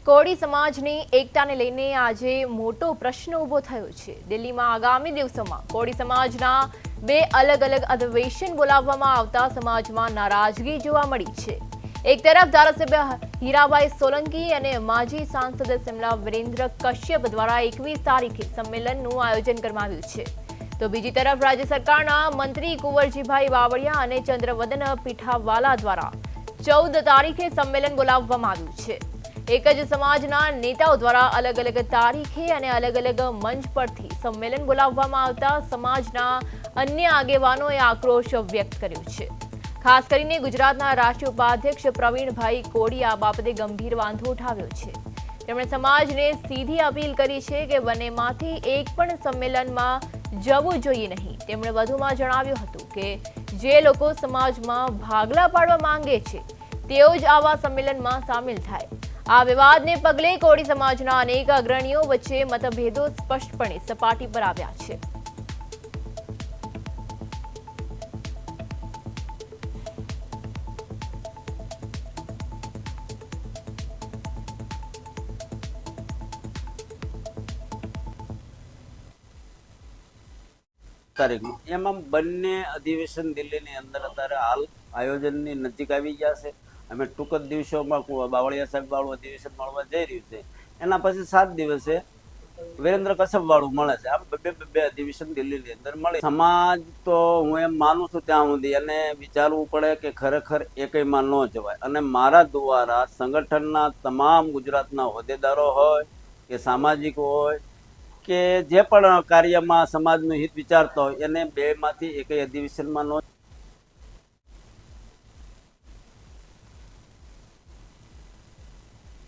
કોળી સમાજની એકતાને લઈને આજે મોટો પ્રશ્ન ઊભો થયો છે। દિલ્હીમાં આગામી દિવસોમાં કોળી સમાજના બે અલગ અલગ અધિવેશન બોલાવવામાં આવતા સમાજમાં નારાજગી જોવા મળી છે। એક તરફ ધારાસભ્ય હીરાભાઈ સોલંકી અને માજી સાંસદ શિમલા વિરેન્દ્ર કશ્યપ દ્વારા 21 તારીખે સંમેલનનું આયોજન કરવામાં આવ્યું છે, તો બીજી તરફ રાજ્ય સરકારના મંત્રી કુંવરજીભાઈ બાવળિયા અને ચંદ્રવદન પીઠાવાલા દ્વારા 14 તારીખે સંમેલન બોલાવવામાં આવ્યું છે। એક જ સમાજના નેતાઓ દ્વારા અલગ અલગ તારીખે અને અલગ અલગ મંચ પરથી સંમેલન બોલાવવામાં આવતા સમાજના અન્ય આગેવાનોએ આક્રોશ વ્યક્ત કર્યો છે। ખાસ કરીને ગુજરાતના રાષ્ટ્રીય ઉપાધ્યક્ષ પ્રવીણભાઈ કોળી આ બાબતે ગંભીર વાંધો ઉઠાવ્યો છે। તેમણે સમાજને સીધી અપીલ કરી છે કે બંનેમાંથી એક પણ સંમેલનમાં જવું જોઈએ નહીં। તેમણે વધુમાં જણાવ્યું હતું કે જે લોકો સમાજમાં ભાગલા પાડવા માંગે છે તેઓ જ આવા સંમેલનમાં સામેલ થાય। આ વિવાદને પગલે કોળી સમાજના અનેક અગ્રણીઓ વચ્ચે મતભેદો સ્પષ્ટપણે સપાટી પર આવ્યા છે। તારીખનું એમાં બંને અધિવેશન દિલ્હીની અંદર અત્યારે હાલ આયોજનની નજીક આવી ગયા છે। અમે ટૂંક જ દિવસોમાં બાવળિયા સાહેબ વાળું અધિવેશન મળવા જઈ રહ્યું છે, એના પછી 7 દિવસે વિરેન્દ્ર કશ્યપ વાળું મળે છે। આમ બે અધિવેશન દિલ્હીની અંદર મળે। સમાજ તો હું એમ માનું છું ત્યાં સુધી એને વિચારવું પડે કે ખરેખર એકયમાં ન જવાય, અને મારા દ્વારા સંગઠનના તમામ ગુજરાતના હોદ્દેદારો હોય કે સામાજિક હોય કે જે પણ કાર્યમાં સમાજનું હિત વિચારતા હોય એને બેમાંથી એકય અધિવેશનમાં ન